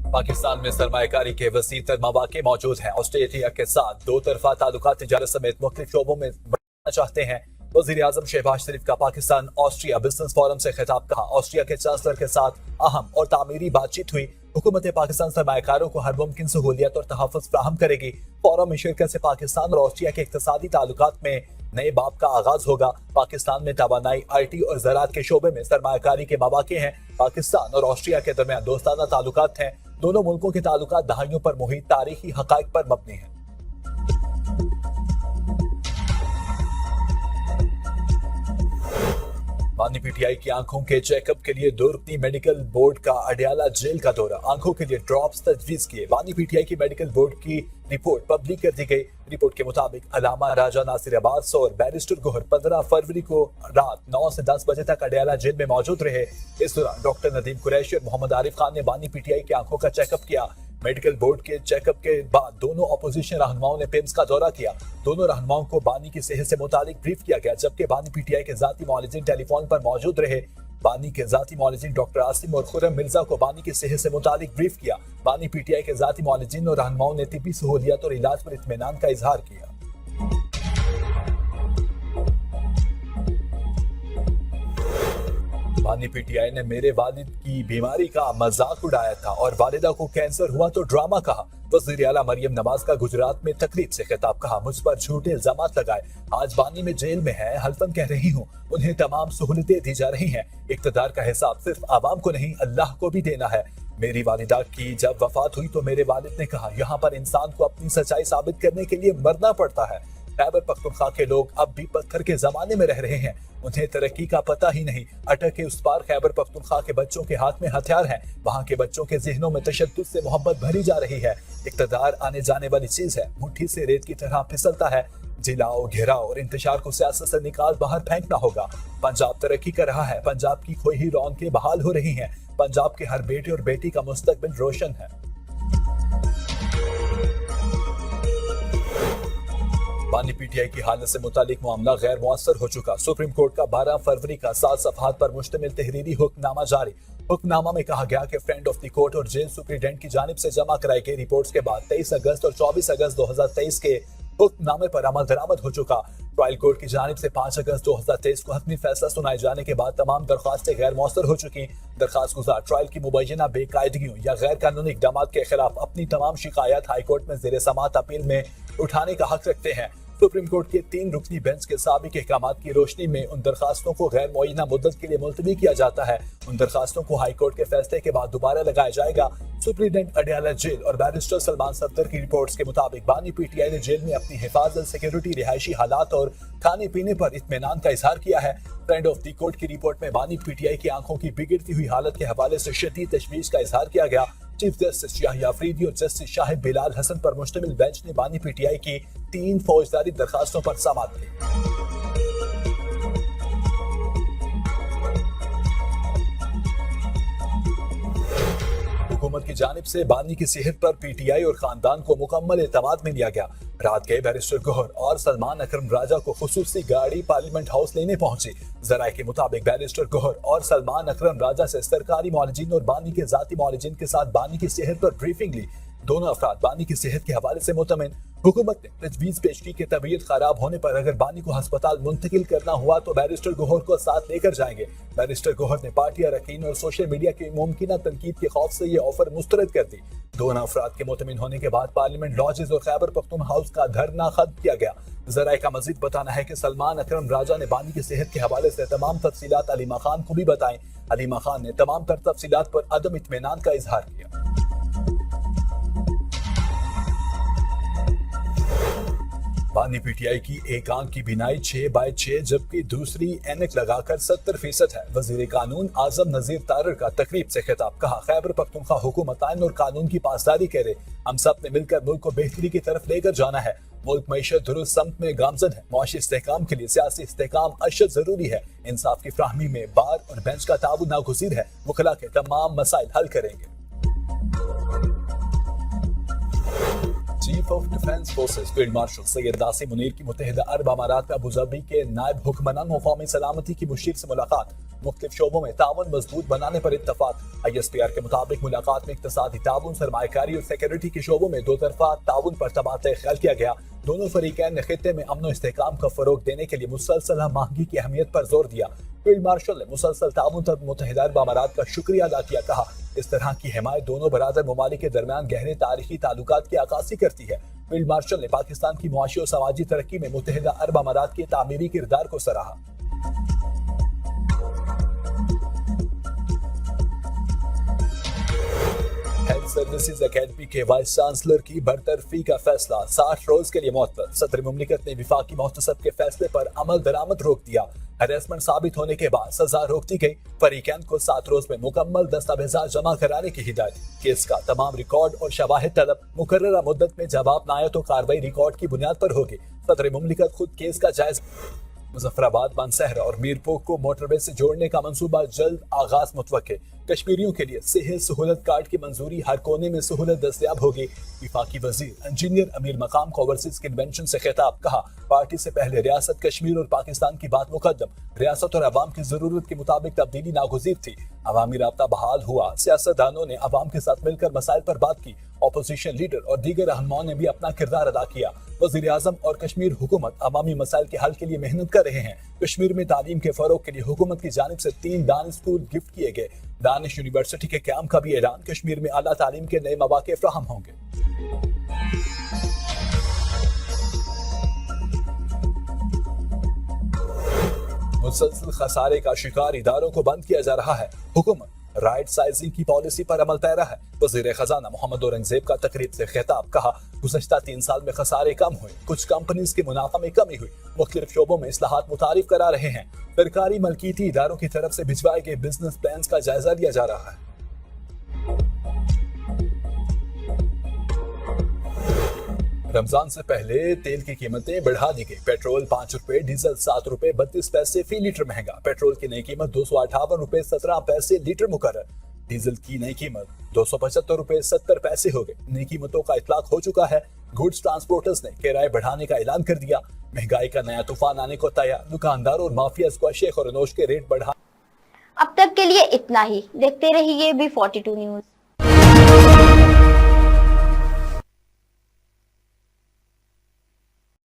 पाकिस्तान में सरमायाकारी के वसीर तर मौके मौजूद हैं। ऑस्ट्रेलिया के साथ दो तरफा ताल्लुकात तिजारत समेत मुख्तलिफ शोबों में बढ़ाना चाहते हैं। वज़ीर आज़म शहबाज शरीफ का पाकिस्तान ऑस्ट्रिया बिजनेस फोरम से खिताब। कहा, ऑस्ट्रिया के चांसलर के साथ अहम और तामीरी बातचीत हुई। हुकूमत पाकिस्तान सरमायाकारों को हर मुमकिन सहूलियत और तहफ़्फ़ुज़ फराहम करेगी। फोरम में शिरकत से पाकिस्तान और ऑस्ट्रिया के इक़्तिसादी ताल्लुकात में नए बाब का आगाज होगा। पाकिस्तान में तवानाई, IT और ज़राअत के शोबे में सरमायाकारी के मौके हैं। पाकिस्तान और ऑस्ट्रिया के दरमियान दोस्ताना ताल्लुकात हैं। दोनों मुल्कों के ताल्लुकात दहाइयों पर मुहित तारीखी हक़ाइक़ पर मबनी हैं। बानी PTI की आंखों के चेकअप के लिए दुर्गनी मेडिकल बोर्ड का अडयाला जेल का दौरा। आंखों के लिए ड्रॉप्स तजवीज किए। बानी PTI की मेडिकल बोर्ड की रिपोर्ट पब्लिक कर दी गई। रिपोर्ट के मुताबिक अलामा राजा नासिर अब्बास और बैरिस्टर गोहर 15 फरवरी को रात 9 से 10 बजे तक अडयाला जेल में मौजूद रहे। इस दौरान डॉक्टर नदीम कुरैशी और मोहम्मद आरिफ खान ने बानी PTI की आंखों का चेकअप किया। मेडिकल बोर्ड के चेकअप के बाद दोनों अपोजिशन रहनुमाओं ने पिम्स का दौरा किया। दोनों रहनुमाओं को बानी की सेहत से मुतालिक ब्रीफ किया गया, जबकि बानी PTI के जाती मौलिजिन टेलीफोन पर मौजूद रहे। बानी के जाती मौलिजिन डॉक्टर आसिम और खुर्रम मिर्जा को बानी की सेहत से मुतालिक ब्रीफ किया। बानी PTI के जाती मौलिजिन और रहनुमाओं ने तिब्बी सहूलियत और इलाज पर इत्मीनान का इजहार किया। बानी PTI ने मेरे वालिद की बीमारी का मजाक उड़ाया था और वालिदा को कैंसर हुआ तो ड्रामा कहा। वज़ीर आला मरियम नवाज का गुजरात में तकरीब से खिताब। कहा, मुझ पर झूठे इल्जामात लगाए। आज बानी में जेल में है, हल्फन कह रही हूँ। उन्हें तमाम सहूलतें दी जा रही हैं। इक़्तिदार का हिसाब सिर्फ आवाम को नहीं, अल्लाह को भी देना है। मेरी वालिदा की जब वफात हुई तो मेरे वालिद ने कहा, यहाँ पर इंसान को अपनी सच्चाई साबित करने के लिए मरना पड़ता है। खैबर पख्तूनख्वा के लोग अब भी पत्थर के जमाने में रह रहे हैं। उन्हें तरक्की का पता ही नहीं। अटक के उस पार खैबर पख्तूनख्वा के बच्चों के हाथ में हथियार हैं। वहाँ के बच्चों के जहनों में तशद्दुद से मोहब्बत भरी जा रही है। इक़्तिदार आने जाने वाली चीज है, मुट्ठी से रेत की तरह फिसलता है। जिलाओ, घेराव और इंतशार को सियासत से निकाल बाहर फेंकना होगा। पंजाब तरक्की कर रहा है। पंजाब की खोई हुई रौनकें बहाल हो रही हैं। पंजाब के हर बेटे और बेटी का मुस्तकबिल रोशन है। बानी PTI की हालत से मुतालिक मामला गैर मुअस्सर हो चुका। सुप्रीम कोर्ट का 12 फरवरी का 7 सफ़हात पर मुश्तमिल तहरीरी हुक्मनामा जारी। हुक्मनामा में कहा गया कि फ्रेंड ऑफ द कोर्ट और जेल सुप्रीडेंट की जानिब से जमा कराई गई रिपोर्ट्स के बाद 23 अगस्त और 24 अगस्त 2023 के हुक्मनामे पर अमल दरामद हो चुका। ट्रायल कोर्ट की जानिब से 5 अगस्त 2023 को हतमी फैसला सुनाए जाने के बाद तमाम दरख्वास्तें गैर मौसर हो चुकी। दरख्वास्त गुजार ट्रायल की मुबैना बेकायदगियों या गैर कानूनी इक़दाम के खिलाफ अपनी तमाम शिकायत हाई कोर्ट में ज़ेर समाअत अपील में उठाने का हक रखते हैं। सुप्रीम कोर्ट के 3 रुकनी बेंच के साबिक अहकामात की रोशनी में उन दरखास्तों को गैर मुअय्यना मुद्दत के लिए मुलतवी किया जाता है। उन दरखास्तों को हाई कोर्ट के फैसले के बाद दोबारा लगाया जाएगा। सुप्रीडेंट अडयाला जेल और बैरिस्टर सलमान सफदर की रिपोर्ट्स के मुताबिक बानी PTI ने जेल में अपनी हिफाजत, सिक्योरिटी, रिहायशी हालात और खाने पीने पर इत्मीनान का इजहार किया है। फ्रेंड ऑफ द कोर्ट की रिपोर्ट में बानी PTI की आंखों की बिगड़ती हुई हालत के हवाले से शदीद तशवीश का इजहार किया गया। चीफ जस्टिस याहिया अफरीदी और जस्टिस शाहिद बिलाल हसन पर मुश्तमिल बेंच ने बानी PTI की 3 फौजदारी दरखास्तों पर समाअत की। हुकूमत की जानिब से बानी की सेहत पर PTI और खानदान को मुकम्मल एतमाद में लिया गया। रात के बैरिस्टर गोहर और सलमान अकरम राजा को खुसूसी गाड़ी पार्लियामेंट हाउस लेने पहुंची। जराये के मुताबिक बैरिस्टर गोहर और सलमान अकरम राजा से सरकारी मौलिजिन और बानी के जाती मौलिजिन के साथ बानी की सेहत पर ब्रीफिंग ली। दोनों अफराद बानी की सेहत के हवाले से मुतमिन। हुकूमत ने तजवीज़ पेश की कि तबीयत खराब होने पर अगर बानी को अस्पताल मुंतकिल करना हुआ तो बैरिस्टर गोहर को साथ लेकर जाएंगे। बैरिस्टर गोहर ने पार्टी अरकान और सोशल मीडिया की मुमकिन तनकीद के खौफ से ये ऑफर मुस्तरद कर दी। दोनों अफराद के मुतमिन होने के बाद पार्लियामेंट लॉजेस और खैबर पख्तून हाउस का धरना खत्म किया गया। जराये का मजीद बताना है कि सलमान अकरम राजा ने बानी की सेहत के हवाले से तमाम तफसीलात अलीमा खान को भी बताएं। अलीमा खान ने तमाम तर तफसीलात पर अदम इत्मीनान का इजहार किया। बानी PTI की एक आंख की बिनाई 6/6 जबकि दूसरी ऐनक लगाकर 70% है। वजीर कानून आजम नजीर तारर का तकरीब से खिताब। कहा, खैबर पख्तूनख्वा हुकूमत आइन और कानून की पासदारी करे। हम सब ने मिलकर मुल्क को बेहतरी की तरफ लेकर जाना है। मुल्क मईशत दुरुस्त समत में गामजन है। मुआशी इस्तेहकाम के लिए सियासी इस्तेहकाम अशद जरूरी है। इंसाफ की फ्राहमी में बार और बेंच का ताउन नागुज़ीर है। वकला के तमाम मसाइल हल करेंगे। Chief of defence forces field marshal Syed Nasim Munir की मुत्तहिदा अरब अमारात में अबू धाबी के नायब हुक्मरान कौमी सलामती की मुशीर से मुलाकात। मुख्तलिफ शोबों में ताउन मजबूत बनाने पर इत्तफाक। ISPR के मुताबिक मुलाकात में इक्तसादी ताउन, सरमायाकारी और सिक्योरिटी के शोबों में दो तरफा ताउन पर तबादला ख्याल किया गया। दोनों फरीकैन ने खित्ते में अमन और इस्तेहकाम का फरोग देने के लिए मुसलसल माहगी की अहमियत पर जोर दिया। फील्ड मार्शल ने मुसलसल ताउन पर मुत्तहिदा अरब अमारात का शुक्रिया अदा किया। कहा, इस तरह की हिमायत दोनों बरादर ममालिक के दरमियान गहरे तारीखी ताल्लुकात की अक्कासी करती है। फील्ड मार्शल ने पाकिस्तान की मुआशी और समाजी तरक्की में मुत्तहिदा अरब अमारात के तामीरी किरदार को सराहा। हेल्थ सर्विसेज अकेडमी के वाइस चांसलर की बरतरफी का फैसला 60 रोज के लिए मुअत्तल। सदर मुमलिकत ने विफाकी मोहतसब के फैसले पर अमल दरामद रोक दिया। हरेसमेंट साबित होने के बाद सजा रोक दी गई। फरीकैन को 7 रोज में मुकम्मल दस्तावेजात जमा कराने की हिदायत। केस का तमाम रिकॉर्ड और शवाहिद तलब मुकर्ररा मुद्दत में जवाब न आया तो कार्रवाई रिकॉर्ड की बुनियाद पर होगी। सदर मुमलिकत खुद केस का जायजा। मुजफ्फराबाद, मानसहरा और मीरपुर को मोटरवे से जोड़ने का मंसूबा जल्द आगाज मुतवक्के। कश्मीरियों के लिए सेहत सहूलत कार्ड की मंजूरी, हर कोने में सहूलत दस्तयाब होगी। विफाकी वजीर इंजीनियर अमीर मकाम को ओवरसीज कन्वेंशन से खिताब। कहा, पार्टी से पहले रियासत कश्मीर और पाकिस्तान की बात मुकद्दम। रियासत और अवाम की जरूरत के मुताबिक तब्दीली नागुज़ीर थी। अवामी राब्ता बहाल हुआ। सियासतदानों ने अवाम के साथ मिलकर मसाइल पर बात की। अपोजिशन लीडर और दीगर रहनुमाओं ने भी अपना किरदार अदा किया। वज़ीर आज़म और कश्मीर हुकूमत अवामी मसाइल के हल के लिए मेहनत कर रहे हैं। कश्मीर में तालीम के फरोग के लिए हुकूमत की जानिब से 3 दानिश स्कूल गिफ्ट किए गए। दानिश यूनिवर्सिटी के क़याम का भी ऐलान। कश्मीर में आला तालीम के नए मौक़े फराहम होंगे। मुसलसल खसारे का शिकार इदारों को बंद किया जा रहा है। हुकूमत राइट साइजिंग की पॉलिसी पर अमल पैरा है। वज़ीर खजाना मोहम्मद औरंगजेब का तकरीब से खिताब। कहा, गुज़श्ता 3 साल में खसारे कम हुए। कुछ कंपनीज के मुनाफा में कमी हुई। मुख्तलिफ शोबों में इस्लाहात मुतारिफ करा रहे हैं। सरकारी मलकीती इदारों की तरफ से भिजवाए गए बिजनेस प्लान का जायजा लिया जा रहा है। रमजान से पहले तेल की कीमतें बढ़ा दी गई। पेट्रोल 5 रुपए, डीजल 7 रुपए 32 पैसे फी लीटर महंगा। पेट्रोल की नई कीमत 258 रुपए 17 पैसे लीटर मुकर्रर। डीजल की नई कीमत 275 रुपए 70 पैसे हो गई। नई कीमतों का इतलाक हो चुका है। गुड्स ट्रांसपोर्टर्स ने किराए बढ़ाने का ऐलान कर दिया। महंगाई का नया तूफान आने को तैयार। दुकानदार और माफिया को शेख और नोश के रेट बढ़ा। अब तक के लिए इतना ही। देखते रहिए B42 न्यूज।